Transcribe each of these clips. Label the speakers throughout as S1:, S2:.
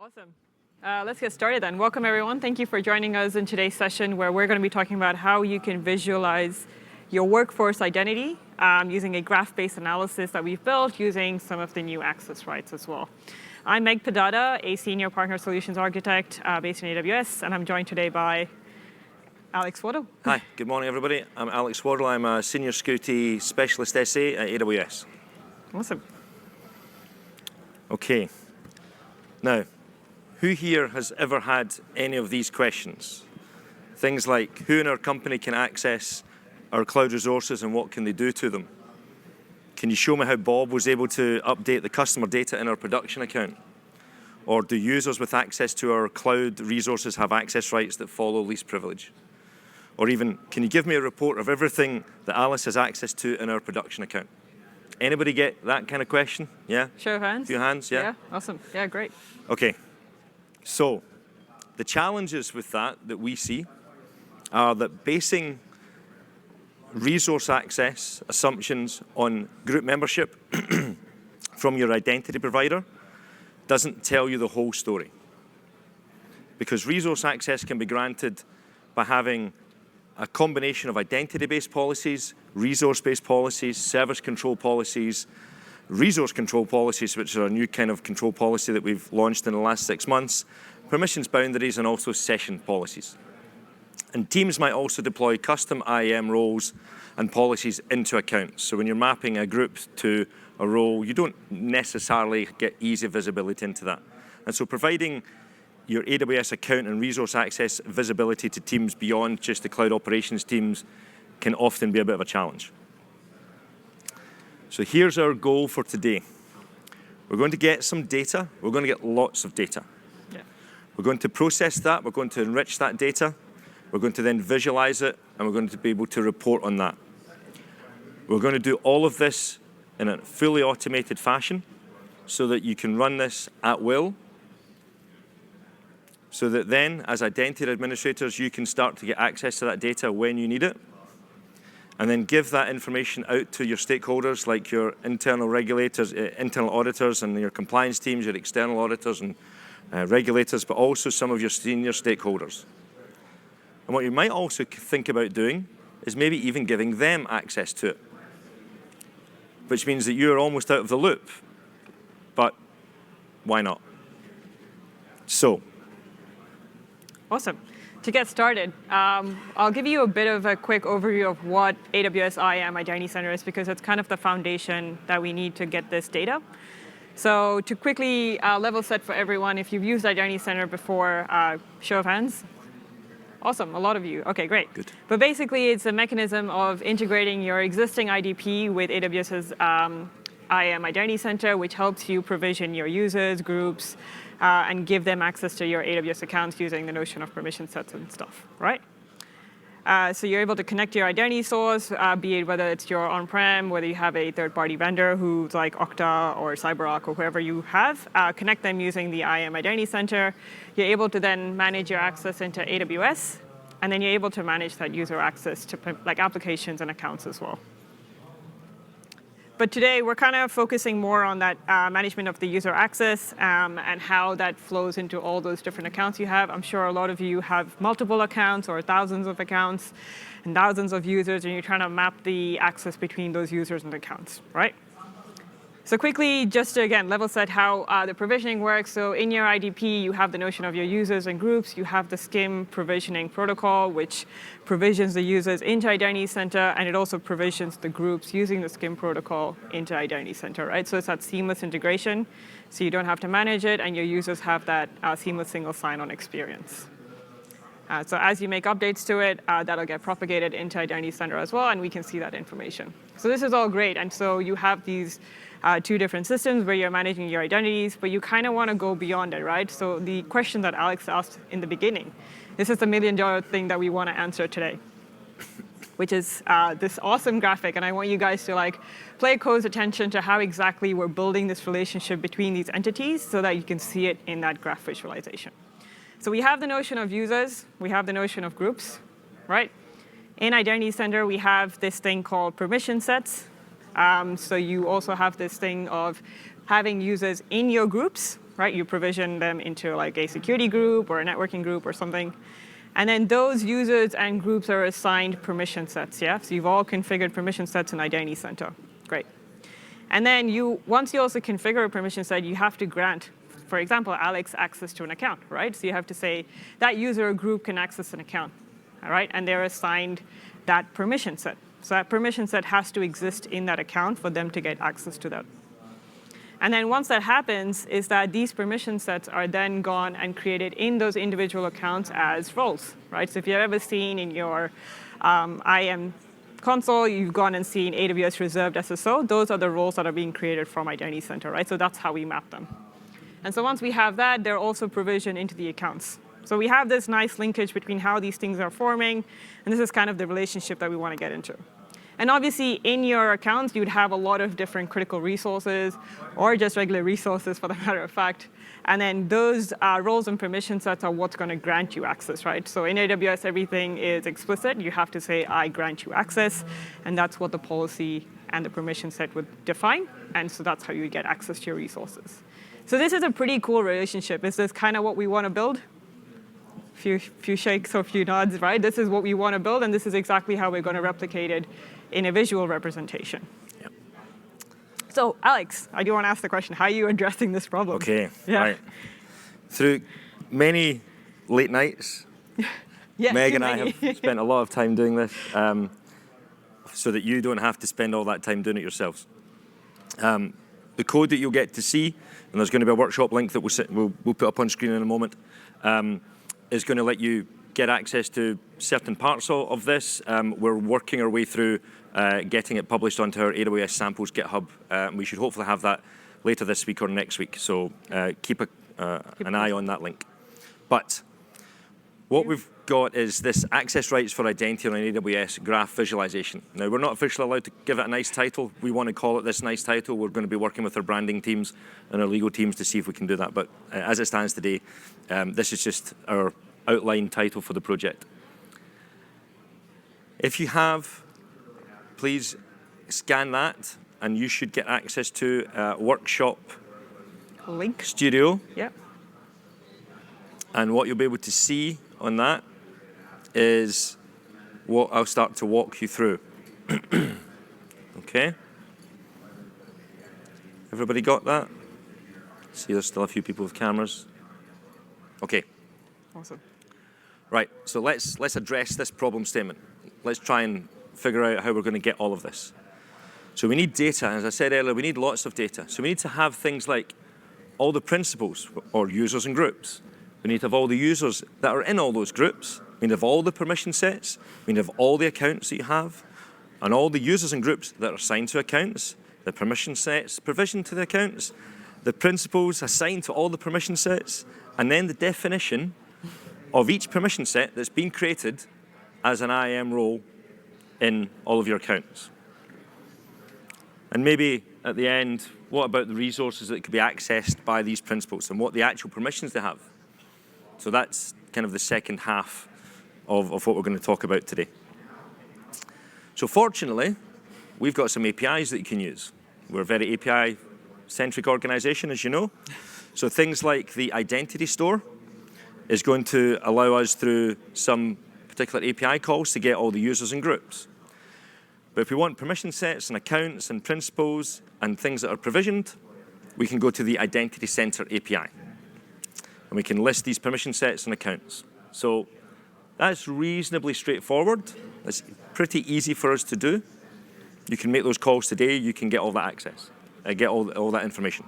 S1: Awesome. Let's get started then. Welcome, everyone. Thank you for joining us in today's session where we're going to be talking about how you can visualize your workforce identity using a graph-based analysis that we've built using some of the new access rights as well. I'm Meg Padada, a Senior Partner Solutions Architect based in AWS, and I'm joined today by Alex Waddle.
S2: Hi, good morning, everybody. I'm Alex Waddle. I'm a Senior Security Specialist SA at AWS.
S1: Awesome.
S2: Okay. Now, who here has ever had any of these questions? Things like, who in our company can access our cloud resources and what can they do to them? Can you show me how Bob was able to update the customer data in our production account? Or do users with access to our cloud resources have access rights that follow least privilege? Or even, can you give me a report of everything that Alice has access to in our production account? Anybody get that kind of question? Yeah?
S1: Show of hands.
S2: A few hands, yeah?
S1: Yeah, awesome. Yeah, great.
S2: Okay. So, the challenges with that we see are that basing resource access assumptions on group membership from your identity provider doesn't tell you the whole story. Because resource access can be granted by having a combination of identity-based policies, resource-based policies, service control policies, resource control policies, which are a new kind of control policy that we've launched in the last 6 months, permissions boundaries, and also session policies. And teams might also deploy custom IAM roles and policies into accounts. So when you're mapping a group to a role, you don't necessarily get easy visibility into that. And so providing your AWS account and resource access visibility to teams beyond just the cloud operations teams can often be a bit of a challenge. So here's our goal for today. We're going to get some data. We're going to get lots of data.
S1: Yeah.
S2: We're going to process that. We're going to enrich that data. We're going to then visualize it, and we're going to be able to report on that. We're going to do all of this in a fully automated fashion so that you can run this at will, so that then, as identity administrators, you can start to get access to that data when you need it, and then give that information out to your stakeholders, like your internal regulators, internal auditors, and your compliance teams, your external auditors and regulators, but also some of your senior stakeholders. And what you might also think about doing is maybe even giving them access to it, which means that you're almost out of the loop. But why not? So.
S1: Awesome. To get started, I'll give you a bit of a quick overview of what AWS IAM Identity Center is, because it's kind of the foundation that we need to get this data. So to quickly level set for everyone, if you've used Identity Center before, show of hands. Awesome, a lot of you. Okay, great.
S2: Good.
S1: But basically, it's a mechanism of integrating your existing IDP with AWS's IAM Identity Center, which helps you provision your users, groups, and give them access to your AWS accounts using the notion of permission sets and stuff, right? So you're able to connect to your identity source, be it whether it's your on-prem, whether you have a third-party vendor who's like Okta or CyberArk or whoever you have, connect them using the IAM Identity Center. You're able to then manage your access into AWS, and then you're able to manage that user access to like applications and accounts as well. But today, we're kind of focusing more on that management of the user access and how that flows into all those different accounts you have. I'm sure a lot of you have multiple accounts or thousands of accounts and thousands of users, and you're trying to map the access between those users and accounts, right? So quickly, just to, again, level set how the provisioning works. So in your IDP, you have the notion of your users and groups. You have the SCIM provisioning protocol, which provisions the users into Identity Center, and it also provisions the groups using the SCIM protocol into Identity Center, right? So it's that seamless integration, so you don't have to manage it, and your users have that seamless single sign-on experience. So as you make updates to it, that'll get propagated into Identity Center as well, and we can see that information. So this is all great, and so you have these two different systems where you're managing your identities, but you kind of want to go beyond it, right? So the question that Alex asked in the beginning, this is the million-dollar thing that we want to answer today, which is this awesome graphic, and I want you guys to like pay close attention to how exactly we're building this relationship between these entities so that you can see it in that graph visualization. So we have the notion of users, we have the notion of groups, right? In Identity Center, we have this thing called permission sets. So you also have this thing of having users in your groups, right? You provision them into like a security group or a networking group or something. And then those users and groups are assigned permission sets, yeah? So you've all configured permission sets in Identity Center. Great. And then once you also configure a permission set, you have to grant, for example, Alex access to an account, right? So you have to say that user or group can access an account, all right? And they're assigned that permission set. So that permission set has to exist in that account for them to get access to that. And then once that happens, is that these permission sets are then gone and created in those individual accounts as roles, right? So if you've ever seen in your IAM console, you've gone and seen AWS reserved SSO, those are the roles that are being created from Identity Center, right? So that's how we map them. And so once we have that, they're also provisioned into the accounts. So we have this nice linkage between how these things are forming, and this is kind of the relationship that we want to get into. And obviously, in your accounts, you'd have a lot of different critical resources, or just regular resources, for the matter of fact. And then those roles and permission sets are what's going to grant you access, right? So in AWS, everything is explicit. You have to say, I grant you access. And that's what the policy and the permission set would define. And so that's how you get access to your resources. So this is a pretty cool relationship. Is this kind of what we want to build? Few shakes or few nods, right? This is what we want to build, and this is exactly how we're going to replicate it in a visual representation.
S2: Yep.
S1: So, Alex, I do want to ask the question, how are you addressing this problem?
S2: Okay, right. Through many late nights,
S1: yeah,
S2: Meg and I have spent a lot of time doing this so that you don't have to spend all that time doing it yourselves. The code that you'll get to see, and there's going to be a workshop link that we'll put up on screen in a moment, is going to let you get access to certain parts of this. We're working our way through getting it published onto our AWS samples GitHub. We should hopefully have that later this week or next week, so keep an eye on that link. But what we've got is this access rights for identity on an AWS graph visualization. Now, we're not officially allowed to give it a nice title. We want to call it this nice title. We're going to be working with our branding teams and our legal teams to see if we can do that. But as it stands today, this is just our outline title for the project. If you have, please scan that, and you should get access to Workshop
S1: Link.
S2: Studio.
S1: Yep.
S2: And what you'll be able to see on that is what I'll start to walk you through. Okay? Everybody got that? See, there's still a few people with cameras. Okay.
S1: Awesome.
S2: Right, so let's address this problem statement. Let's try and figure out how we're going to get all of this. So we need data. As I said earlier, we need lots of data. So we need to have things like all the principals, or users and groups. We need to have all the users that are in all those groups. We need to have all the permission sets. We need to have all the accounts that you have, and all the users and groups that are assigned to accounts, the permission sets provisioned to the accounts, the principals assigned to all the permission sets, and then the definition of each permission set that's been created as an IAM role in all of your accounts. And maybe at the end, what about the resources that could be accessed by these principals and what the actual permissions they have? So that's kind of the second half of what we're going to talk about today. So fortunately, we've got some APIs that you can use. We're a very API-centric organization, as you know. So things like the identity store is going to allow us through some particular API calls to get all the users and groups. But if we want permission sets and accounts and principals and things that are provisioned, we can go to the Identity Center API. And we can list these permission sets and accounts. So that's reasonably straightforward. It's pretty easy for us to do. You can make those calls today. You can get all that access, get all that information.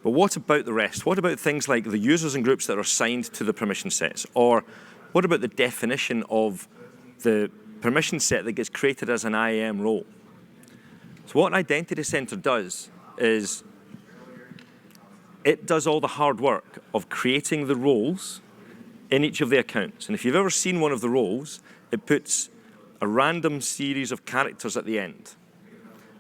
S2: But what about the rest? What about things like the users and groups that are assigned to the permission sets? Or what about the definition of the permission set that gets created as an IAM role? So what an Identity Center does is it does all the hard work of creating the roles in each of the accounts. And if you've ever seen one of the roles, it puts a random series of characters at the end.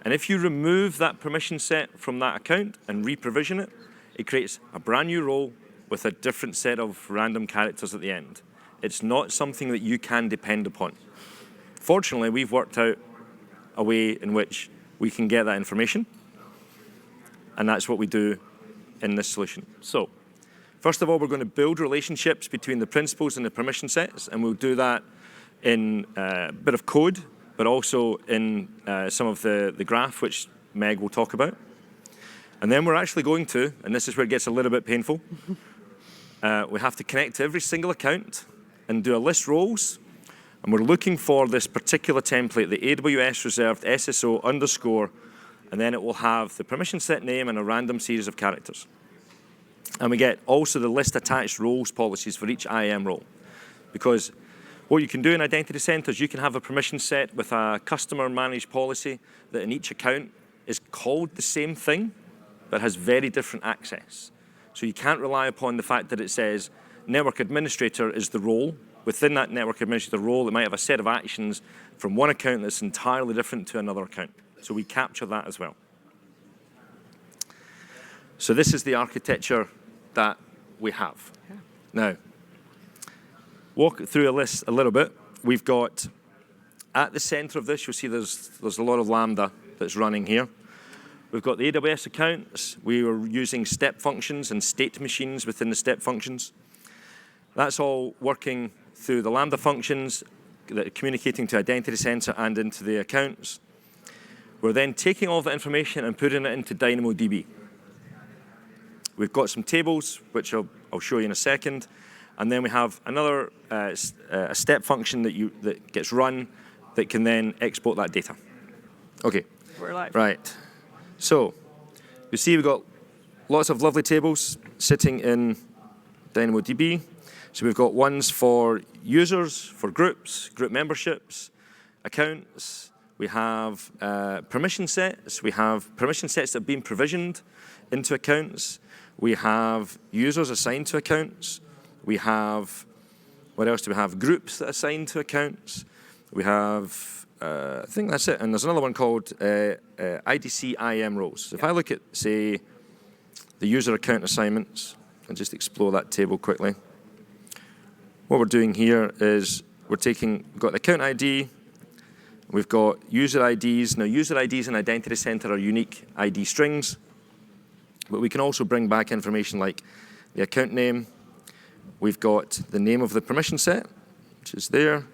S2: And if you remove that permission set from that account and re-provision it, it creates a brand new role with a different set of random characters at the end. It's not something that you can depend upon. Fortunately, we've worked out a way in which we can get that information, and that's what we do in this solution. So first of all, we're going to build relationships between the principals and the permission sets, and we'll do that in a bit of code, but also in some of the graph, which Meg will talk about. And then we're actually going to, and this is where it gets a little bit painful, we have to connect to every single account and do a list roles. And we're looking for this particular template, the AWS reserved SSO underscore, and then it will have the permission set name and a random series of characters. And we get also the list attached roles policies for each IAM role. Because what you can do in Identity Center is you can have a permission set with a customer managed policy that in each account is called the same thing, but has very different access. So you can't rely upon the fact that it says network administrator is the role. Within that network administrator role, it might have a set of actions from one account that's entirely different to another account. So we capture that as well. So this is the architecture that we have. Yeah. Now, walk through a list a little bit. We've got, at the center of this, you'll see there's a lot of Lambda that's running here. We've got the AWS accounts. We are using step functions and state machines within the step functions. That's all working through the Lambda functions that are communicating to Identity Center and into the accounts. We're then taking all the information and putting it into DynamoDB. We've got some tables, which I'll show you in a second. And then we have another a step function that gets run that can then export that data. OK.
S1: We're live.
S2: Right. So you see we've got lots of lovely tables sitting in DynamoDB. So we've got ones for users, for groups, group memberships, accounts. We have permission sets. We have permission sets that have been provisioned into accounts. We have users assigned to accounts. We have, what else do we have? Groups that are assigned to accounts. We have, I think that's it. And there's another one called IDC IAM roles. So if I look at, say, the user account assignments, and just explore that table quickly. What we're doing here is we've got the account ID, we've got user IDs. Now, user IDs in Identity Center are unique ID strings, but we can also bring back information like the account name. We've got the name of the permission set, which is there.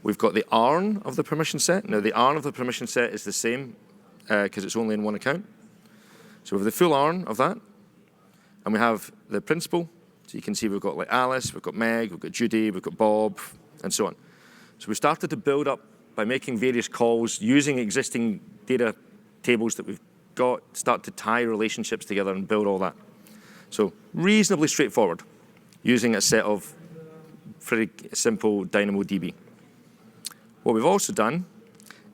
S2: We've got the ARN of the permission set. Now, the ARN of the permission set is the same because it's only in one account. So we have the full ARN of that, and we have the principal. So you can see we've got like Alice, we've got Meg, we've got Judy, we've got Bob, and so on. So we started to build up by making various calls, using existing data tables that we've got, start to tie relationships together and build all that. So reasonably straightforward, using a set of pretty simple DynamoDB. What we've also done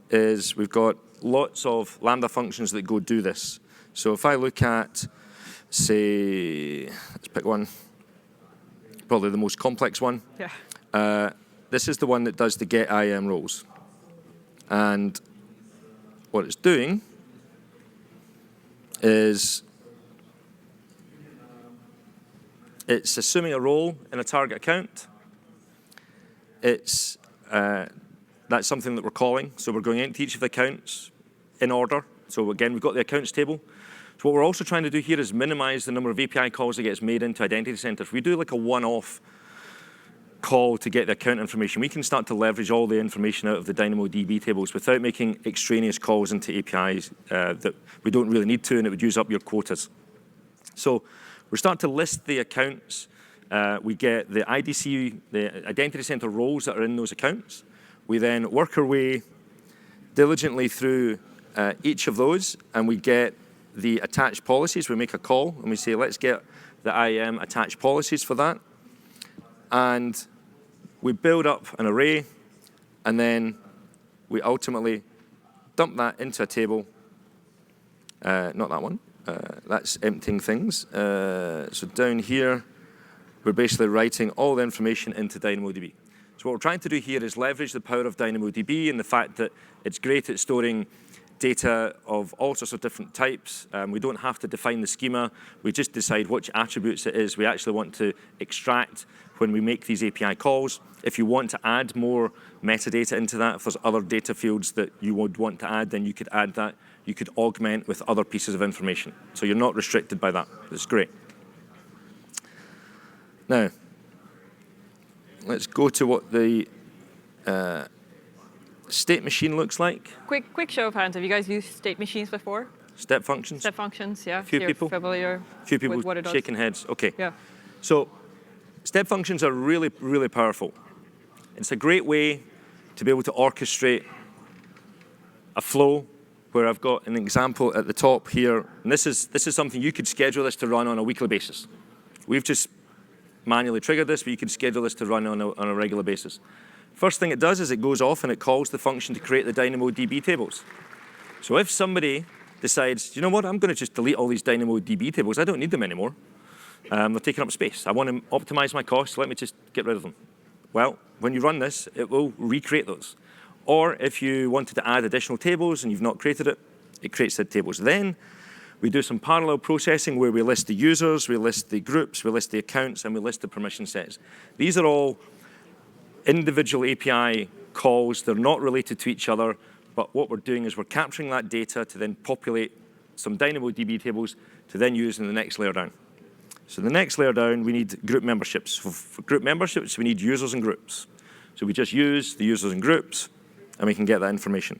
S2: is we've got lots of Lambda functions that go do this. So if I look at, say, let's pick one, probably the most complex one. Yeah. This is the one that does the get IAM roles. And what it's doing is it's assuming a role in a target account. That's something that we're calling. So we're going into each of the accounts in order. So again, we've got the accounts table. So what we're also trying to do here is minimize the number of API calls that gets made into Identity Center. If we do like a one-off call to get the account information, we can start to leverage all the information out of the DynamoDB tables without making extraneous calls into APIs that we don't really need to, and it would use up your quotas. So we start to list the accounts. We get the IDC, the Identity Center roles that are in those accounts. We then work our way diligently through each of those, and we get the attached policies. We make a call, and we say, let's get the IAM attached policies for that. And we build up an array, and then we ultimately dump that into a table. Not that one. That's emptying things. So down here, we're basically writing all the information into DynamoDB. So what we're trying to do here is leverage the power of DynamoDB and the fact that it's great at storing data of all sorts of different types. We don't have to define the schema. We just decide which attributes it is we actually want to extract when we make these API calls. If you want to add more metadata into that, if there's other data fields that you would want to add, then you could add that you could augment with other pieces of information. So you're not restricted by that. It's great. Now, let's go to what the state machine looks like.
S1: Quick show of hands. Have you guys used state machines before?
S2: Step functions?
S1: Step functions, yeah.
S2: Few people.
S1: Familiar
S2: Few people
S1: with what it does?
S2: shaking heads. OK.
S1: Yeah.
S2: So step functions are really, really powerful. It's a great way to be able to orchestrate a flow where I've got an example at the top here. And this is something you could schedule this to run on a weekly basis. We've just manually triggered this, but you can schedule this to run on a regular basis. First thing it does is it goes off and it calls the function to create the DynamoDB tables. So if somebody decides, you know what, I'm going to just delete all these DynamoDB tables. I don't need them anymore. They're taking up space. I want to optimize my costs. Let me just get rid of them. Well, when you run this, it will recreate those. Or if you wanted to add additional tables and you've not created it, it creates the tables. Then we do some parallel processing where we list the users, we list the groups, we list the accounts, and we list the permission sets. These are all individual API calls. They're not related to each other. But what we're doing is we're capturing that data to then populate some DynamoDB tables to then use in the next layer down. So the next layer down, we need group memberships. For group memberships, we need users and groups. So we just use the users and groups, and we can get that information.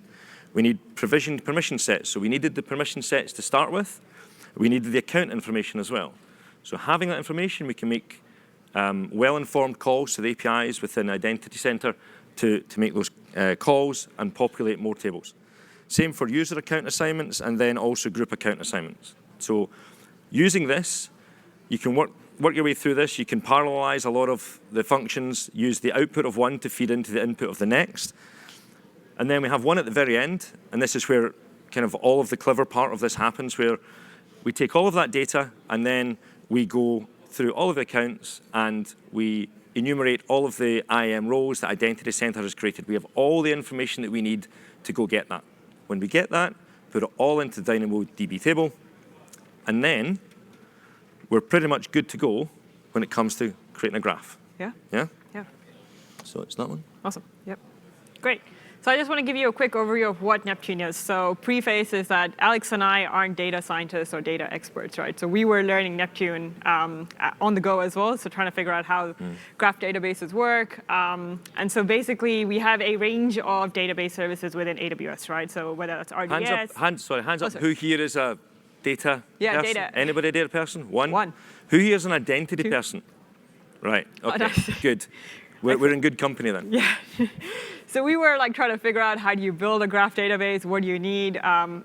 S2: We need provisioned permission sets. So we needed the permission sets to start with. We needed the account information as well. So having that information, we can make well-informed calls to the APIs within Identity Center to make those calls and populate more tables. Same for user account assignments and then also group account assignments. So using this, you can work your way through this. You can parallelize a lot of the functions, use the output of one to feed into the input of the next. And then we have one at the very end, and this is where kind of all of the clever part of this happens, where we take all of that data and then we go through all of the accounts and we enumerate all of the IAM roles that Identity Center has created. We have all the information that we need to go get that. When we get that, put it all into the DynamoDB table, and then we're pretty much good to go when it comes to creating a graph.
S1: Yeah?
S2: Yeah?
S1: Yeah.
S2: So it's that one.
S1: Awesome. Yep. Great. So I just want to give you a quick overview of what Neptune is. So preface is that Alex and I aren't data scientists or data experts, right? So we were learning Neptune on the go as well, so trying to figure out how graph databases work. And so basically, we have a range of database services within AWS, right? So whether that's RDS.
S2: Hands up. Who here is a data person?
S1: Data.
S2: Anybody a data person?
S1: One.
S2: Who here is an identity person? Right, okay, good. We're in good company then.
S1: Yeah. So we were like trying to figure out how do you build a graph database, what do you need, how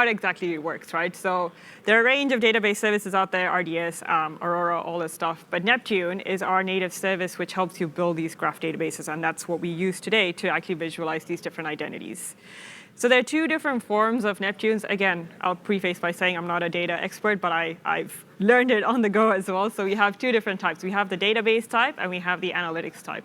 S1: exactly it works, right? So there are a range of database services out there, RDS, Aurora, all this stuff. But Neptune is our native service which helps you build these graph databases, and that's what we use today to actually visualize these different identities. So there are two different forms of Neptunes. Again, I'll preface by saying I'm not a data expert, but I've learned it on the go as well. So we have two different types. We have the database type, and we have the analytics type.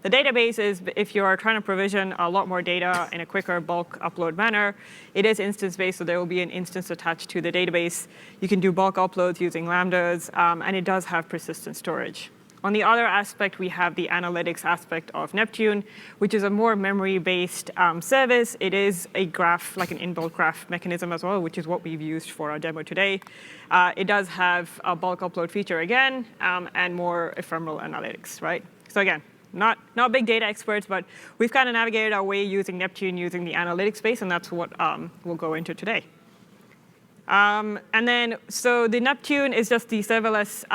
S1: The database is if you are trying to provision a lot more data in a quicker bulk upload manner. It is instance-based, so there will be an instance attached to the database. You can do bulk uploads using Lambdas, and it does have persistent storage. On the other aspect, we have the analytics aspect of Neptune, which is a more memory-based service. It is a graph, like an inbuilt graph mechanism as well, which is what we've used for our demo today. It does have a bulk upload feature again, and more ephemeral analytics, right? So again, not big data experts, but we've kind of navigated our way using Neptune, using the analytics space, and that's what we'll go into today. And then, so the Neptune is just the serverless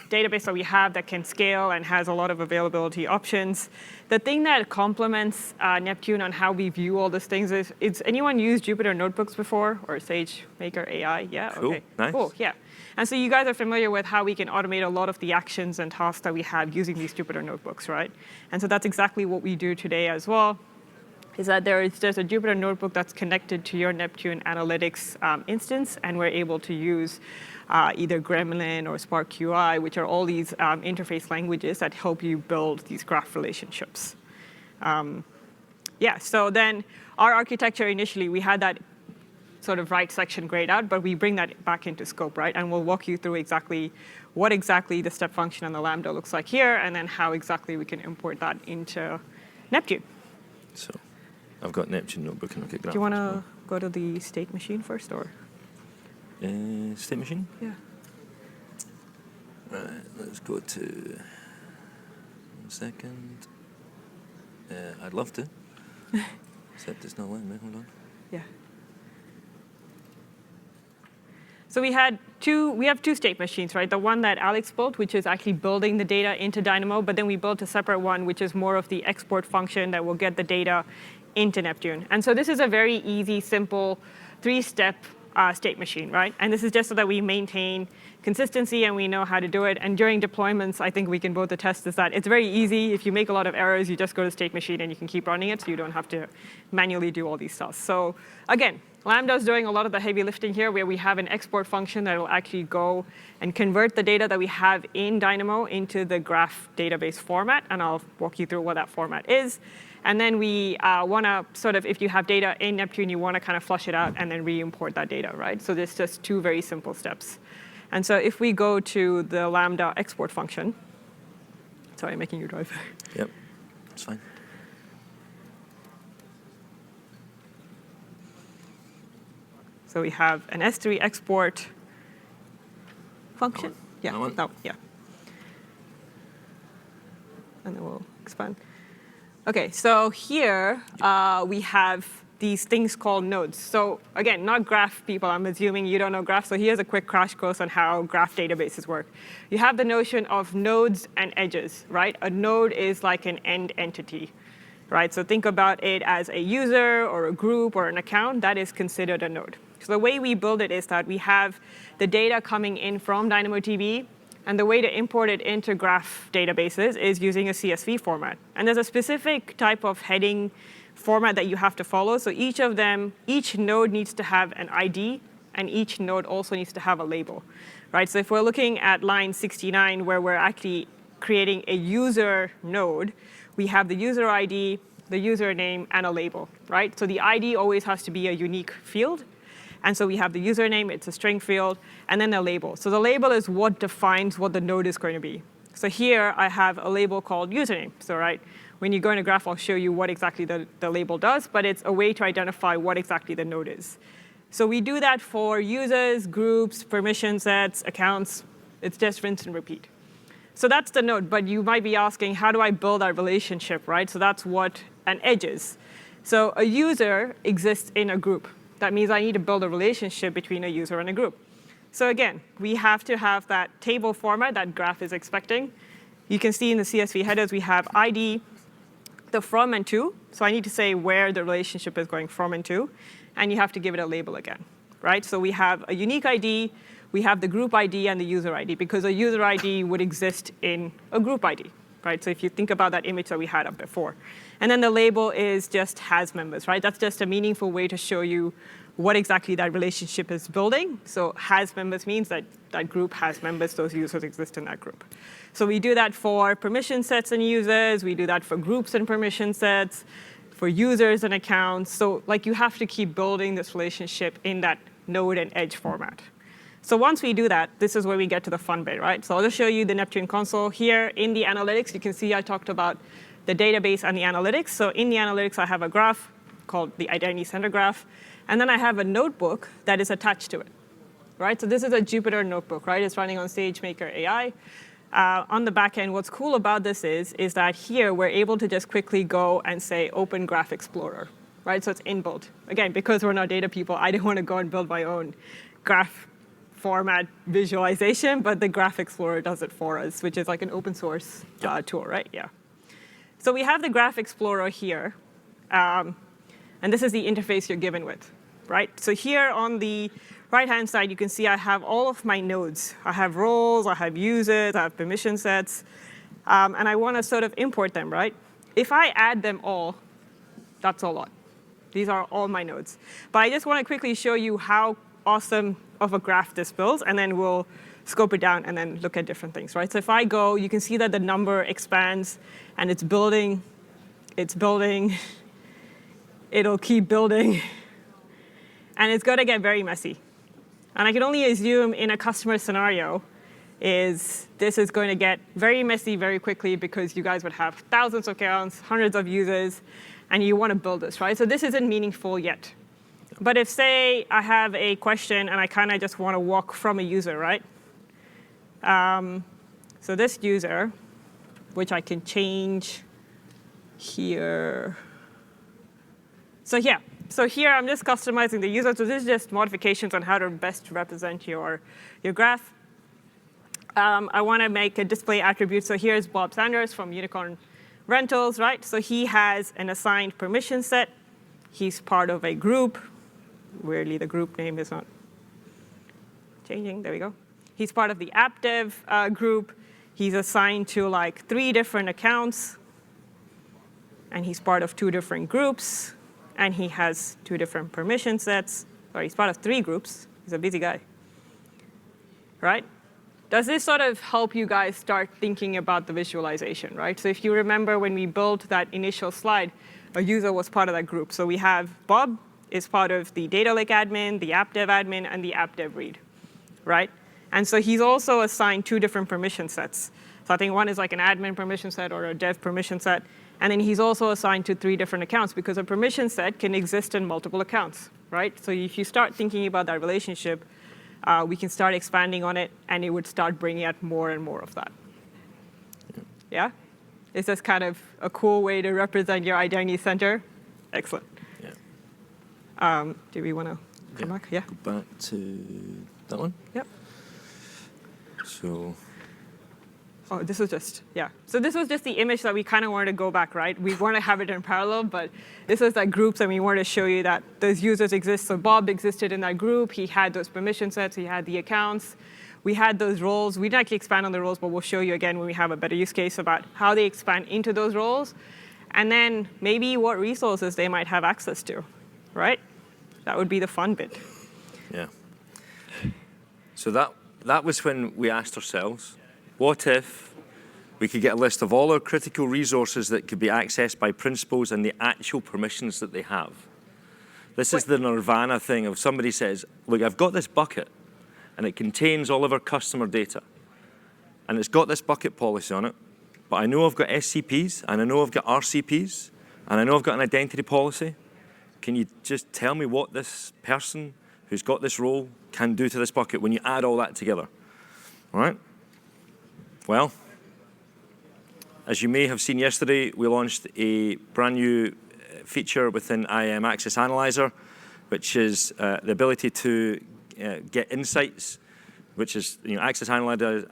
S1: database that we have that can scale and has a lot of availability options. The thing that complements Neptune on how we view all these things is anyone used Jupyter Notebooks before, or SageMaker AI? Yeah,
S2: cool.
S1: Okay.
S2: Nice.
S1: Cool, yeah. And so you guys are familiar with how we can automate a lot of the actions and tasks that we have using these Jupyter Notebooks, right? And so that's exactly what we do today as well. Is that there's a Jupyter Notebook that's connected to your Neptune Analytics instance, and we're able to use either Gremlin or Spark QI, which are all these interface languages that help you build these graph relationships. So then our architecture initially, we had that sort of right section grayed out, but we bring that back into scope, right? And we'll walk you through what exactly the step function and the Lambda looks like here, and then how exactly we can import that into Neptune.
S2: So I've got Neptune Notebook and I'll get graph.
S1: Do you want to go to the state machine first, or?
S2: State machine?
S1: Yeah.
S2: Right, let's go to 1 second. I'd love to, except it's not letting me. Hold on.
S1: Yeah. So we have two state machines, right? The one that Alex built, which is actually building the data into Dynamo, but then we built a separate one, which is more of the export function that will get the data into Neptune. And so this is a very easy, simple 3-step state machine, right? And this is just so that we maintain consistency and we know how to do it. And during deployments, I think we can both attest is that it's very easy. If you make a lot of errors, you just go to state machine and you can keep running it, so you don't have to manually do all these stuff. So again, Lambda is doing a lot of the heavy lifting here, where we have an export function that will actually go and convert the data that we have in Dynamo into the graph database format. And I'll walk you through what that format is. And then we want to sort of, if you have data in Neptune, you want to kind of flush it out and then re-import that data, right? So there's just 2 very simple steps. And so if we go to the Lambda export function, sorry, I'm making you drive.
S2: Yep, that's fine.
S1: So we have an S3 export function. Yeah,
S2: That one?
S1: no, yeah. And then we'll expand. OK, so here we have these things called nodes. So again, not graph people. I'm assuming you don't know graph. So here's a quick crash course on how graph databases work. You have the notion of nodes and edges, right? A node is like an end entity, right? So think about it as a user or a group or an account. That is considered a node. So the way we build it is that we have the data coming in from DynamoDB. And the way to import it into graph databases is using a CSV format. And there's a specific type of heading format that you have to follow. So each node needs to have an ID, and each node also needs to have a label, right? So if we're looking at line 69, where we're actually creating a user node, we have the user ID, the username, and a label, right? So the ID always has to be a unique field. And so we have the username, it's a string field, and then the label. So the label is what defines what the node is going to be. So here I have a label called username. So right, when you go into graph, I'll show you what exactly the label does, but it's a way to identify what exactly the node is. So we do that for users, groups, permission sets, accounts. It's just rinse and repeat. So that's the node, but you might be asking, how do I build that relationship, right? So that's what an edge is. So a user exists in a group. That means I need to build a relationship between a user and a group. So again, we have to have that table format that graph is expecting. You can see in the CSV headers, we have ID, the from and to. So I need to say where the relationship is going from and to. And you have to give it a label again, right? So we have a unique ID, we have the group ID and the user ID, because a user ID would exist in a group ID, right? So if you think about that image that we had up before. And then the label is just has members, right? That's just a meaningful way to show you what exactly that relationship is building. So has members means that that group has members, those users exist in that group. So we do that for permission sets and users. We do that for groups and permission sets, for users and accounts. So like you have to keep building this relationship in that node and edge format. So once we do that, this is where we get to the fun bit, right? So I'll just show you the Neptune console. Here in the analytics, you can see I talked about the database and the analytics. So in the analytics, I have a graph called the identity center graph. And then I have a notebook that is attached to it, right? So this is a Jupyter notebook, right? It's running on SageMaker AI. On the back end, what's cool about this is that here we're able to just quickly go and say Open Graph Explorer, right? So it's inbuilt. Again, because we're not data people, I didn't want to go and build my own graph format visualization, but the Graph Explorer does it for us, which is like an open source tool, right? Yeah. So we have the Graph Explorer here. And this is the interface you're given with, right? So here on the right-hand side, you can see I have all of my nodes. I have roles, I have users, I have permission sets. And I want to sort of import them, right? If I add them all, that's a lot. These are all my nodes. But I just want to quickly show you how awesome of a graph this builds, and then we'll scope it down and then look at different things, right? So if I go, you can see that the number expands, and it's building. It'll keep building. And it's going to get very messy. And I can only assume in a customer scenario this is going to get very messy very quickly, because you guys would have thousands of accounts, hundreds of users, and you want to build this, right? So this isn't meaningful yet. But if, say, I have a question and I kind of just want to walk from a user, right? So this user, which I can change here. So yeah, so here I'm just customizing the user. So this is just modifications on how to best represent your graph. I want to make a display attribute. So here's Bob Sanders from Unicorn Rentals, right? So he has an assigned permission set. He's part of a group. Weirdly, the group name is not changing. There we go. He's part of the app dev group. He's assigned to like 3 different accounts. And he's part of 2 different groups. And he has 2 different permission sets. Sorry, he's part of 3 groups. He's a busy guy. Right? Does this sort of help you guys start thinking about the visualization, right? So if you remember when we built that initial slide, a user was part of that group. So we have Bob is part of the data lake admin, the app dev admin, and the app dev read, right? And so he's also assigned 2 different permission sets. So I think one is like an admin permission set or a dev permission set. And then he's also assigned to 3 different accounts because a permission set can exist in multiple accounts, right? So if you start thinking about that relationship, we can start expanding on it, and it would start bringing out more and more of that. Yeah? Is this kind of a cool way to represent your identity center? Excellent.
S2: Yeah.
S1: Do we want to come back? Yeah.
S2: Go back to that one.
S1: Yep.
S2: So.
S1: Oh, this was just, yeah. So this was just the image that we kind of wanted to go back, right? We want to have it in parallel, but this was like groups, and we wanted to show you that those users exist. So Bob existed in that group. He had those permission sets. He had the accounts. We had those roles. We didn't actually expand on the roles, but we'll show you again when we have a better use case about how they expand into those roles, and then maybe what resources they might have access to, right? That would be the fun bit.
S2: Yeah. So that was when we asked ourselves, what if we could get a list of all our critical resources that could be accessed by principals and the actual permissions that they have? This is the nirvana thing of somebody says, look, I've got this bucket, and it contains all of our customer data. And it's got this bucket policy on it, but I know I've got SCPs, and I know I've got RCPs, and I know I've got an identity policy. Can you just tell me what this person who's got this role can do to this bucket when you add all that together? All right? Well, as you may have seen yesterday, we launched a brand new feature within IAM Access Analyzer, which is the ability to get insights, which is Access Analyzer,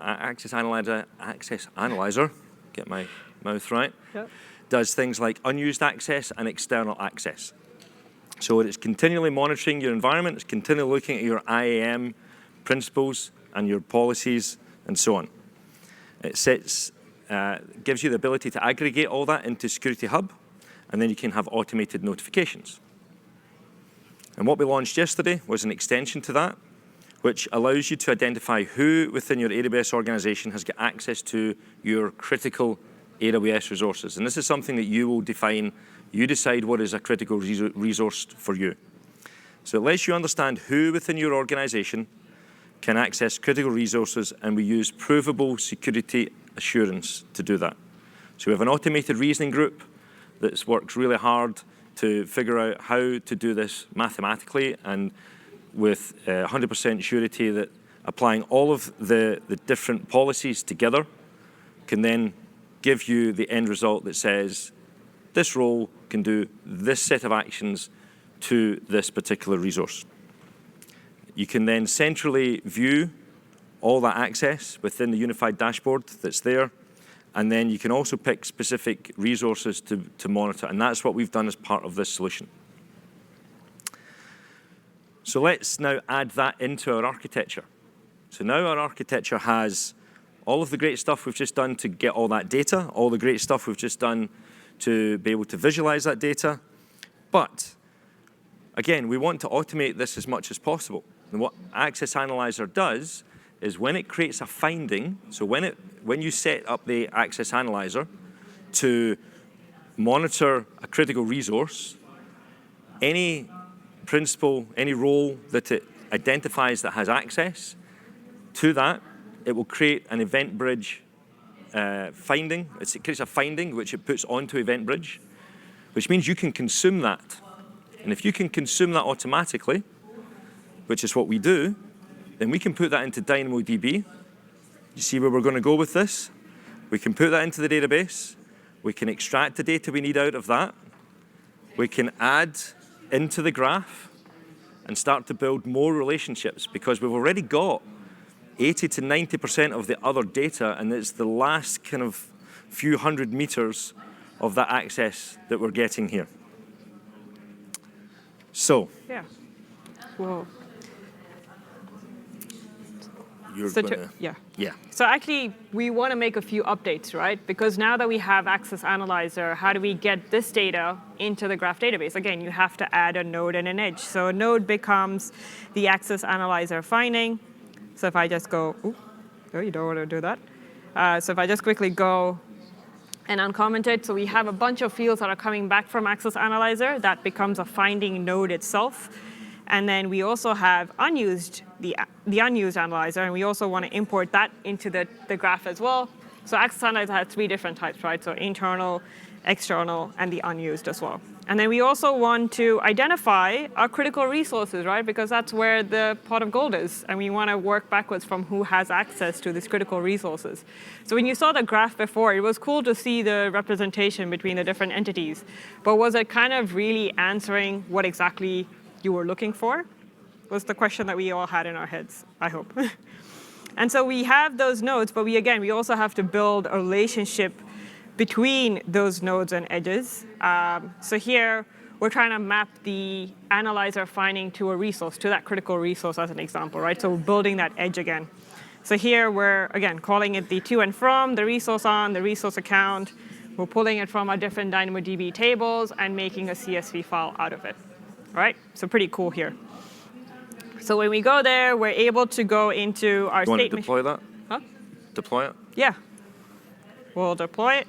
S2: get my mouth right,
S1: Yep.
S2: does things like unused access and external access. So it's continually monitoring your environment, it's continually looking at your IAM principles and your policies and so on. It gives you the ability to aggregate all that into Security Hub, and then you can have automated notifications. And what we launched yesterday was an extension to that, which allows you to identify who within your AWS organization has got access to your critical AWS resources. And this is something that you will define. You decide what is a critical resource for you. So it lets you understand who within your organization can access critical resources, and we use provable security assurance to do that. So we have an automated reasoning group that's worked really hard to figure out how to do this mathematically and with 100% surety that applying all of the different policies together can then give you the end result that says this role can do this set of actions to this particular resource. You can then centrally view all that access within the unified dashboard that's there, and then you can also pick specific resources to monitor, and that's what we've done as part of this solution. So let's now add that into our architecture. So now our architecture has all of the great stuff we've just done to get all that data, all the great stuff we've just done to be able to visualize that data, but again, we want to automate this as much as possible. And what Access Analyzer does is when it creates a finding, so when you set up the Access Analyzer to monitor a critical resource, any principal, any role that it identifies that has access to that, it will create an event bridge finding. It creates a finding which it puts onto Event Bridge, which means you can consume that And if you can consume that automatically, which is what we do, then we can put that into DynamoDB. You see where we're going to go with this? We can put that into the database. We can extract the data we need out of that. We can add into the graph and start to build more relationships because we've already got 80 to 90% of the other data, and it's the last kind of few hundred meters of that access that we're getting here. So,
S1: Yeah. Whoa.
S2: you're
S1: So
S2: gonna,
S1: yeah. So actually, we want to make a few updates, right? Because now that we have Access Analyzer, how do we get this data into the graph database? Again, you have to add a node and an edge. So a node becomes the Access Analyzer finding. So if I just go, oh, you don't want to do that. So if I just quickly go and uncomment it, so we have a bunch of fields that are coming back from Access Analyzer. That becomes a finding node itself. And then we also have unused, the unused analyzer, and we also want to import that into the graph as well. So Access Analyzer has 3 different types, right? So internal, external, and the unused as well. And then we also want to identify our critical resources, right? Because that's where the pot of gold is. And we want to work backwards from who has access to these critical resources. So when you saw the graph before, it was cool to see the representation between the different entities. But was it kind of really answering what exactly you were looking for? Was the question that we all had in our heads, I hope. And so we have those nodes, but we also have to build a relationship between those nodes and edges. So here, we're trying to map the analyzer finding to a resource, to that critical resource as an example, right? So we're building that edge again. So here, we're, again, calling it the to and from, the resource on, the resource account. We're pulling it from our different DynamoDB tables and making a CSV file out of it. All right, so pretty cool here. So when we go there, we're able to go into our
S2: you want to
S1: statement.
S2: deploy that?
S1: Huh?
S2: Deploy it?
S1: Yeah. We'll deploy it.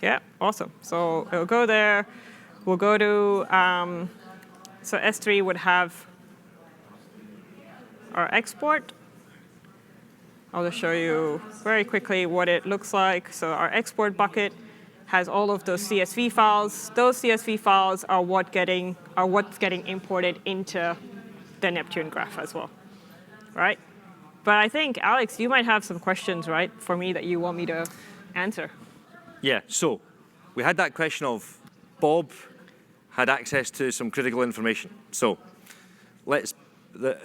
S1: Yeah, awesome. So it'll go there. We'll go to, so S3 would have our export. I'll just show you very quickly what it looks like. So our export bucket has all of those CSV files. Those CSV files are what's getting imported into the Neptune graph as well, right? But I think, Alex, you might have some questions, right, for me that you want me to answer.
S2: Yeah, so we had that question of Bob had access to some critical information. So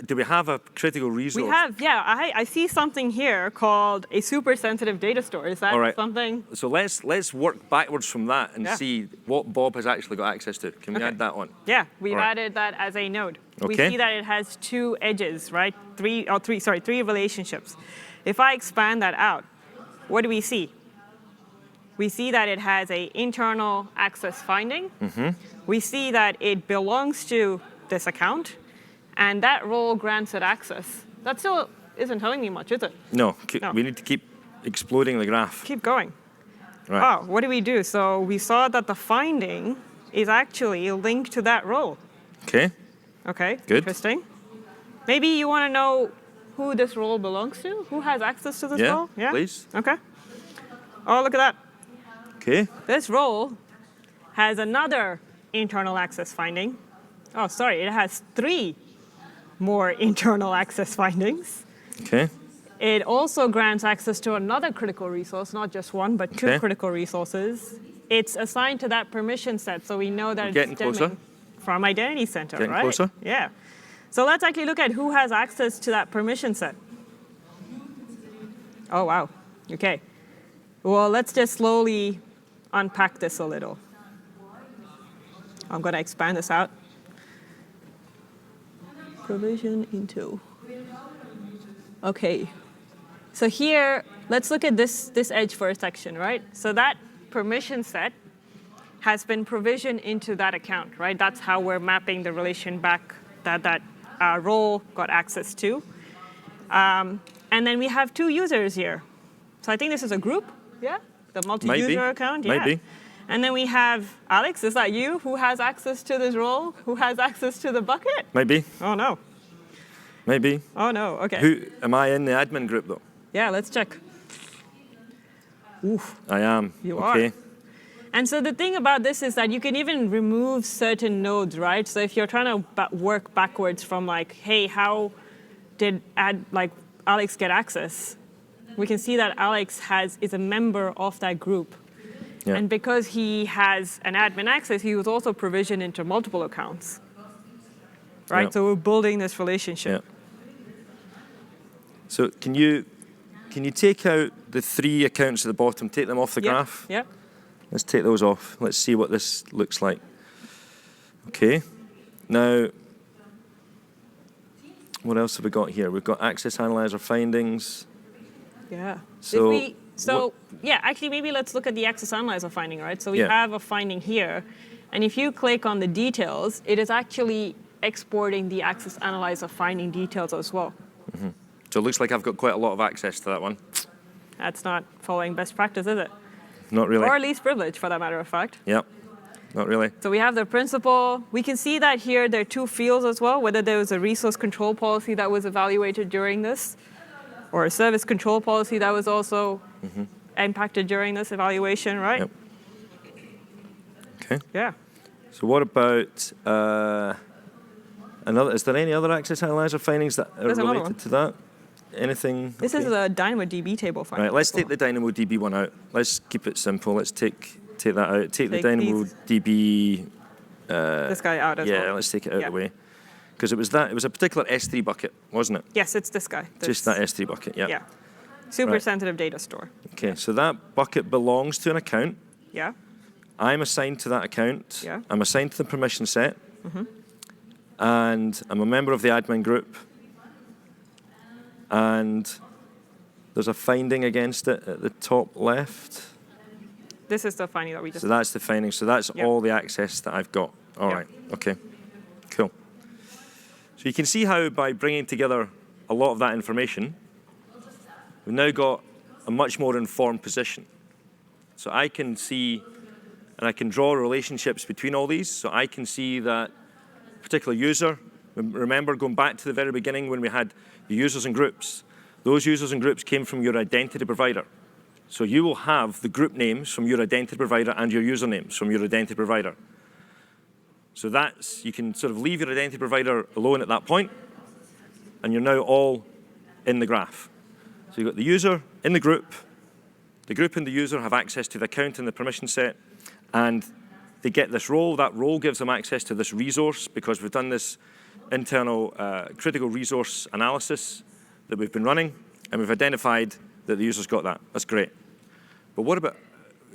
S2: do we have a critical resource?
S1: We have, yeah. I see something here called a super sensitive data store. Is that something?
S2: So let's work backwards from that and see what Bob has actually got access to. Can we add that on?
S1: Yeah, we've added that as a node.
S2: Okay.
S1: We see that it has 2 edges, right? Three relationships. If I expand that out, what do we see? We see that it has an internal access finding. Mm-hmm. We see that it belongs to this account. And that role grants it access. That still isn't telling me much, is it?
S2: No, we need to keep exploding the graph.
S1: Keep going.
S2: Right.
S1: Oh, what do we do? So we saw that the finding is actually linked to that role.
S2: Okay.
S1: Okay,
S2: good.
S1: Interesting. Maybe you want to know who this role belongs to? Who has access to this role?
S2: Yeah, please.
S1: Okay. Oh, look at that.
S2: Okay.
S1: This role has another internal access finding. Oh, sorry, it has 3 more internal access findings.
S2: Okay.
S1: It also grants access to another critical resource, not just one, but 2 critical resources. It's assigned to that permission set, so we know that it's stemming from Identity Center,
S2: Getting
S1: right?
S2: closer.
S1: Yeah. So let's actually look at who has access to that permission set. Oh, wow. Okay. Well, let's just slowly unpack this a little. I'm going to expand this out. Provision into. Okay. So here, let's look at this edge for a section, right? So that permission set has been provisioned into that account, right? That's how we're mapping the relation back that role got access to. And then we have 2 users here. So I think this is a group, yeah? The multi-user account, yeah.
S2: Maybe.
S1: And then we have Alex, is that you? Who has access to this role? Who has access to the bucket?
S2: Maybe.
S1: Oh, no.
S2: Maybe.
S1: Oh, no, okay.
S2: Am I in the admin group, though?
S1: Yeah, let's check. Oof.
S2: I am.
S1: You
S2: okay.
S1: are. And so the thing about this is that you can even remove certain nodes, right? So if you're trying to work backwards from like, hey, how did Alex get access? We can see that Alex is a member of that group.
S2: Yeah.
S1: And because he has an admin access, he was also provisioned into multiple accounts, right?
S2: Yeah.
S1: So we're building this relationship.
S2: Yeah. So can you take out the 3 accounts at the bottom, take them off the graph?
S1: Yeah.
S2: Let's take those off. Let's see what this looks like. Okay. Now, what else have we got here? We've got access analyzer findings.
S1: Yeah.
S2: So,
S1: actually, maybe let's look at the access analyzer finding, right? So we
S2: Yeah.
S1: have a finding here, and if you click on the details, it is actually exporting the access analyzer finding details as well.
S2: so it looks like I've got quite a lot of access to that one.
S1: That's not following best practice, is it?
S2: Not really.
S1: Or least privilege, for that matter of fact.
S2: Yep. Not really.
S1: So we have the principal. We can see that here there are 2 fields as well, whether there was a resource control policy that was evaluated during this, or a service control policy that was also impacted during this evaluation, right?
S2: Yep. Okay.
S1: Yeah.
S2: So what about is there any other access analyzer findings that are
S1: There's another
S2: related
S1: one.
S2: to that? Anything?
S1: This is a DynamoDB table finding.
S2: Right, let's take the DynamoDB one out. Let's keep it simple. Let's take that out. Take the
S1: Take
S2: DynamoDB.
S1: this guy out as well.
S2: Yeah, let's take it out
S1: Yeah.
S2: of the way. Because it was a particular S3 bucket, wasn't it?
S1: Yes, it's this guy.
S2: Just that S3 bucket, yeah.
S1: Yeah. Super
S2: Right.
S1: sensitive data store.
S2: Okay, so that bucket belongs to an account.
S1: Yeah.
S2: I'm assigned to that account.
S1: Yeah.
S2: I'm assigned to the permission set. And I'm a member of the admin group. And there's a finding against it at the top left.
S1: This is the finding that we just.
S2: So that's the finding. So that's
S1: Yeah.
S2: all the access that I've got. All
S1: Yeah.
S2: right. Okay. Cool. So you can see how by bringing together a lot of that information, we've now got a much more informed position. So I can see and I can draw relationships between all these. So I can see that particular user. Remember going back to the very beginning when we had the users and groups. Those users and groups came from your identity provider. So you will have the group names from your identity provider and your usernames from your identity provider. So you can sort of leave your identity provider alone at that point, and you're now all in the graph. So you've got the user in the group and the user have access to the account and the permission set, and they get this role. That role gives them access to this resource because we've done this internal critical resource analysis that we've been running, and we've identified that the user's got that. That's great. But what about,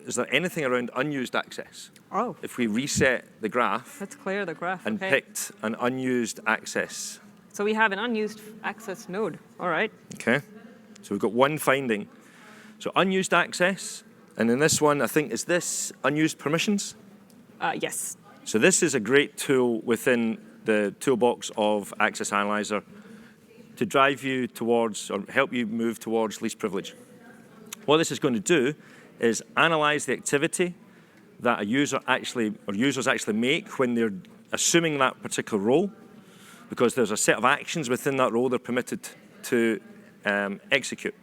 S2: is there anything around unused access?
S1: Oh,
S2: If we reset the graph
S1: let's clear the graph.
S2: and
S1: Okay.
S2: picked an unused access,
S1: So we have an unused access node. All right.
S2: okay? So we've got one finding. So unused access, and in this one, I think, is this unused permissions?
S1: Yes.
S2: So this is a great tool within the toolbox of Access Analyzer to drive you towards, or help you move towards least privilege. What this is going to do is analyze the activity that a user actually, or users actually make when they're assuming that particular role, because there's a set of actions within that role they're permitted to execute.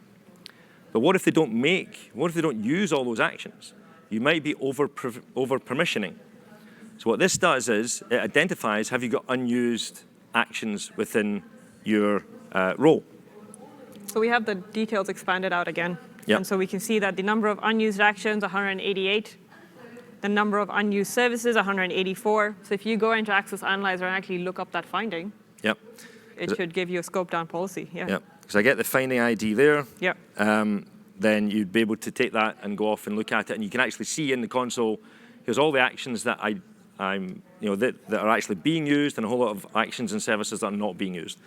S2: But what if they don't use all those actions? You might be over permissioning. So what this does is it identifies, have you got unused actions within your role?
S1: So we have the details expanded out again.
S2: Yep.
S1: And so we can see that the number of unused actions, 188. The number of unused services, 184. So if you go into Access Analyzer and actually look up that finding,
S2: Yep.
S1: it should give you a scope down policy. Yeah.
S2: Yep. Because I get the finding ID there.
S1: Yep.
S2: Then you'd be able to take that and go off and look at it, and you can actually see in the console, here's all the actions that that are actually being used, and a whole lot of actions and services that are not being used.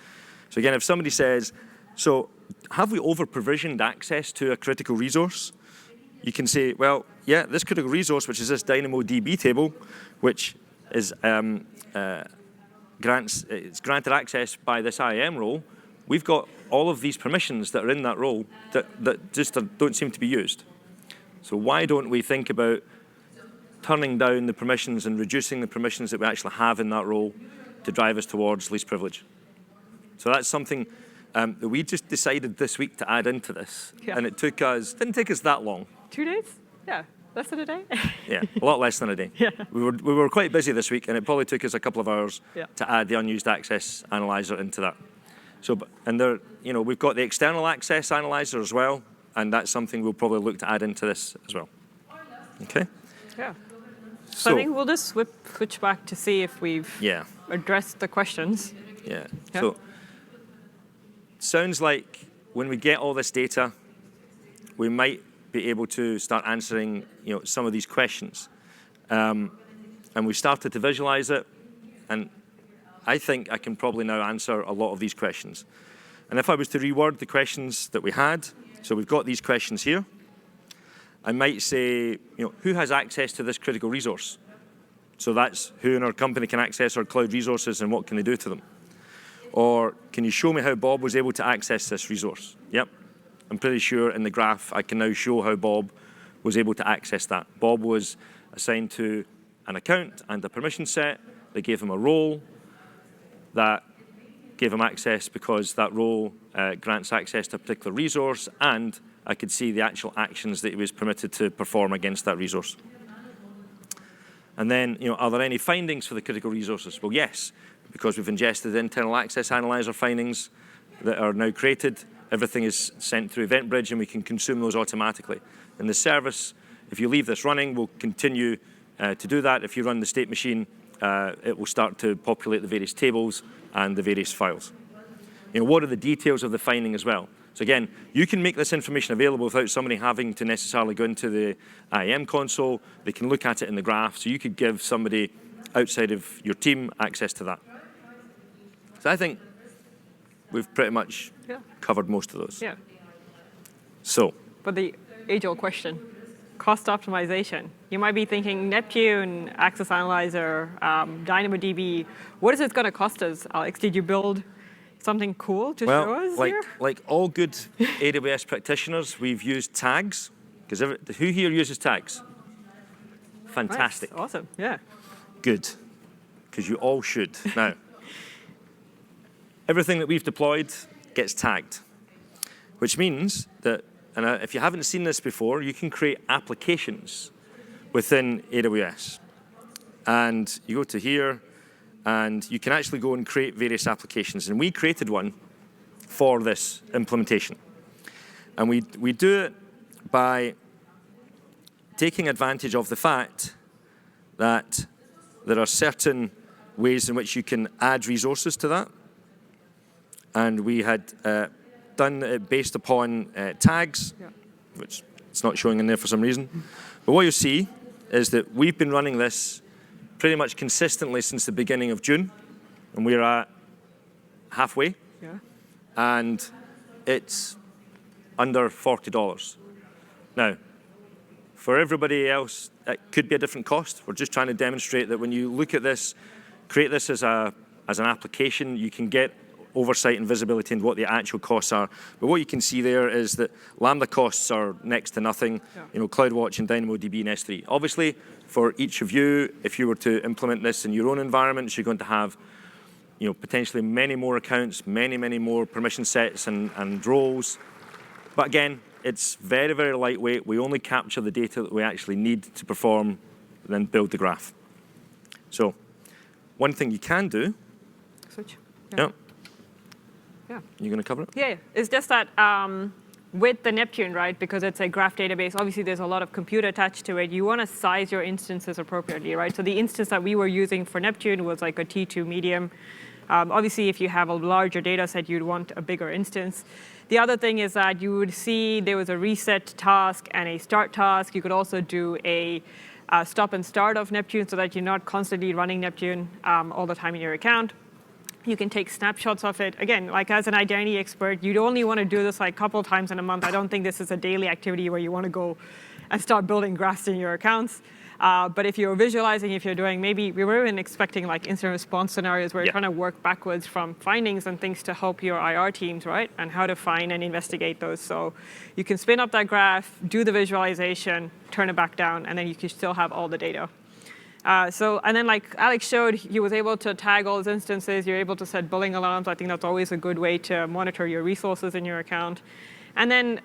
S2: So again, if somebody says, so have we over-provisioned access to a critical resource? You can say, well, yeah, this critical resource, which is this DynamoDB table, which is granted access by this IAM role, we've got all of these permissions that are in that role that just don't seem to be used. So why don't we think about turning down the permissions and reducing the permissions that we actually have in that role to drive us towards least privilege? So that's something that we just decided this week to add into this.
S1: Yeah.
S2: And it didn't take us that long.
S1: 2 days? Yeah. Less than a day?
S2: Yeah, a lot less than a day.
S1: Yeah.
S2: We were quite busy this week, and it probably took us a couple of hours
S1: Yeah.
S2: to add the unused access analyzer into that. So, and there, we've got the external access analyzer as well, and that's something we'll probably look to add into this as well. Okay.
S1: Yeah. So I think we'll just switch back to see if we've addressed the questions.
S2: Yeah. So sounds like when we get all this data, we might be able to start answering some of these questions. And we started to visualize it, and I think I can probably now answer a lot of these questions. And if I was to reword the questions that we had, so we've got these questions here, I might say, who has access to this critical resource? So that's who in our company can access our cloud resources and what can they do to them? Or can you show me how Bob was able to access this resource? Yep. I'm pretty sure in the graph I can now show how Bob was able to access that. Bob was assigned to an account and a permission set that gave him a role that gave him access because that role grants access to a particular resource, and I could see the actual actions that he was permitted to perform against that resource. And then, are there any findings for the critical resources? Well, yes, because we've ingested the internal access analyzer findings that are now created. Everything is sent through EventBridge, and we can consume those automatically. In the service, if you leave this running, we'll continue to do that. If you run the state machine, it will start to populate the various tables and the various files. What are the details of the finding as well? So again, you can make this information available without somebody having to necessarily go into the IAM console. They can look at it in the graph, so you could give somebody outside of your team access to that. So I think we've pretty much covered most of those.
S1: Yeah.
S2: So.
S1: But the age-old question, cost optimization. You might be thinking Neptune, Access Analyzer, DynamoDB. What is it going to cost us, Alex? Did you build something cool to show us here?
S2: Like all good AWS practitioners, we've used tags. Because who here uses tags? Fantastic.
S1: Nice. Awesome. Yeah.
S2: Good. Because you all should. Now, everything that we've deployed gets tagged, which means that, and if you haven't seen this before, you can create applications within AWS. And you go to here, and you can actually go and create various applications. And we created one for this implementation. And we do it by taking advantage of the fact that there are certain ways in which you can add resources to that. And we had done it based upon tags, which it's not showing in there for some reason. But what you'll see is that we've been running this pretty much consistently since the beginning of June, and we're at halfway.
S1: Yeah.
S2: And it's under $40. Now, for everybody else, it could be a different cost. We're just trying to demonstrate that when you look at this, create this as an application, you can get oversight and visibility into what the actual costs are. But what you can see there is that Lambda costs are next to nothing. CloudWatch and DynamoDB and S3. Obviously, for each of you, if you were to implement this in your own environments, you're going to have potentially many more accounts, many more permission sets and roles. But again, it's very, very lightweight. We only capture the data that we actually need to perform, then build the graph. So one thing you can do.
S1: Switch.
S2: Yeah.
S1: Yeah.
S2: You going to cover it?
S1: Yeah. It's just that with the Neptune, right, because it's a graph database, obviously there's a lot of compute attached to it. You want to size your instances appropriately, right? So the instance that we were using for Neptune was like a T2 medium. Obviously, if you have a larger data set, you'd want a bigger instance. The other thing is that you would see there was a reset task and a start task. You could also do a stop and start of Neptune so that you're not constantly running Neptune all the time in your account. You can take snapshots of it. Again, like as an identity expert, you'd only want to do this like a couple times in a month. I don't think this is a daily activity where you want to go and start building graphs in your accounts. But if you're visualizing, if you're doing, maybe we were even expecting like incident response scenarios where you're trying to work backwards from findings and things to help your IR teams, right? And how to find and investigate those. So you can spin up that graph, do the visualization, turn it back down, and then you can still have all the data. And then like Alex showed, he was able to tag all his instances. You're able to set billing alarms. I think that's always a good way to monitor your resources in your account. And then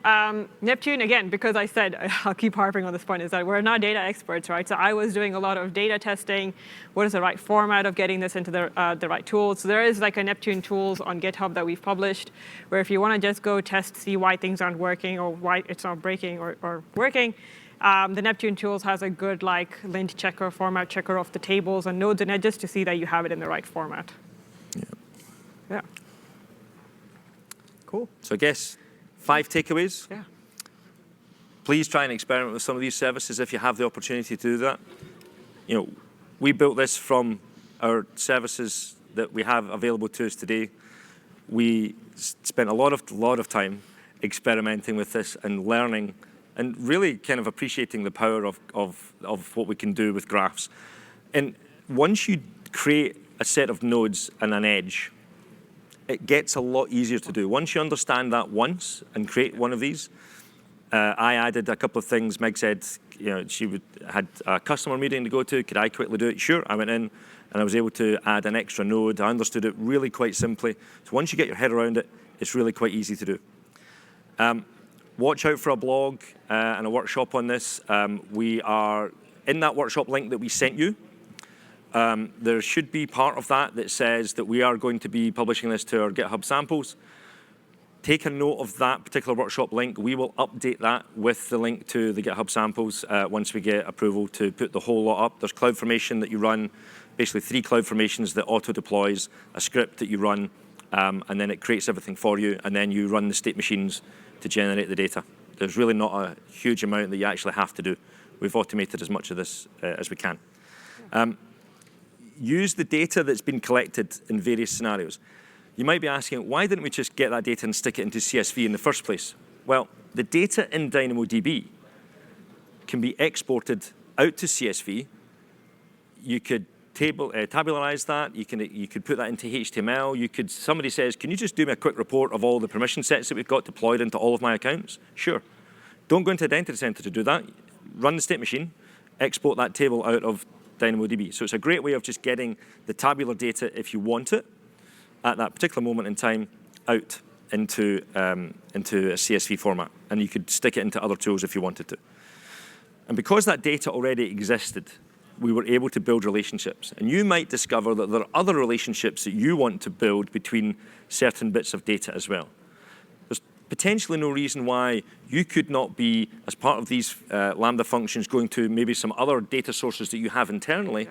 S1: Neptune, again, because I said, I'll keep harping on this point, is that we're not data experts, right? So I was doing a lot of data testing. What is the right format of getting this into the right tools? So there is like a Neptune tools on GitHub that we've published, where if you want to just go test, see why things aren't working or why it's not breaking or working, the Neptune tools has a good like lint checker, format checker of the tables and nodes and edges to see that you have it in the right format. Yeah. Cool.
S2: So I guess 5 takeaways.
S1: Yeah.
S2: Please try and experiment with some of these services if you have the opportunity to do that. You know, we built this from our services that we have available to us today. We spent a lot of time experimenting with this and learning and really kind of appreciating the power of what we can do with graphs. And once you create a set of nodes and an edge, it gets a lot easier to do. Once you understand that once and create one of these, I added a couple of things. Meg said, you know, she had a customer meeting to go to. Could I quickly do it? Sure. I went in and I was able to add an extra node. I understood it really quite simply. So once you get your head around it, it's really quite easy to do. Watch out for a blog and a workshop on this. We are in that workshop link that we sent you. There should be part of that says that we are going to be publishing this to our GitHub samples. Take a note of that particular workshop link. We will update that with the link to the GitHub samples once we get approval to put the whole lot up. There's CloudFormation that you run, basically 3 CloudFormations that auto-deploys, a script that you run, and then it creates everything for you, and then you run the state machines to generate the data. There's really not a huge amount that you actually have to do. We've automated as much of this as we can. Use the data that's been collected in various scenarios. You might be asking, why didn't we just get that data and stick it into CSV in the first place? Well, the data in DynamoDB can be exported out to CSV. You could tabularize that. You could put that into HTML. Somebody says, can you just do me a quick report of all the permission sets that we've got deployed into all of my accounts? Sure. Don't go into Identity Center to do that. Run the state machine, export that table out of DynamoDB. So it's a great way of just getting the tabular data, if you want it, at that particular moment in time, out into a CSV format. And you could stick it into other tools if you wanted to. And because that data already existed, we were able to build relationships. And you might discover that there are other relationships that you want to build between certain bits of data as well. There's potentially no reason why you could not be, as part of these Lambda functions, going to maybe some other data sources that you have internally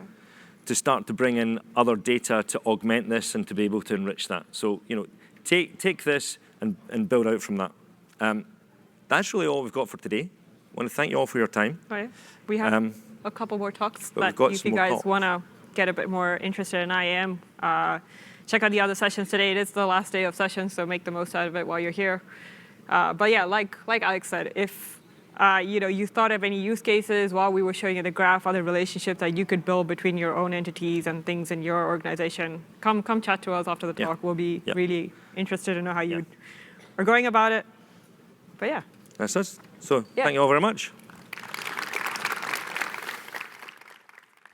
S2: to start to bring in other data to augment this and to be able to enrich that. So, you know, take this and build out from that. That's really all we've got for today. I want to thank you all for your time.
S1: Right. We have a couple more talks, but if you guys want to get a bit more interested in IAM, check out the other sessions today. It is the last day of sessions, so make the most out of it while you're here. But yeah, like Alex said, if you thought of any use cases while we were showing you the graph, other relationships that you could build between your own entities and things in your organization, come chat to us after the talk. We'll be really interested to know how you are going about it. But yeah.
S2: That's us. So thank you all very much.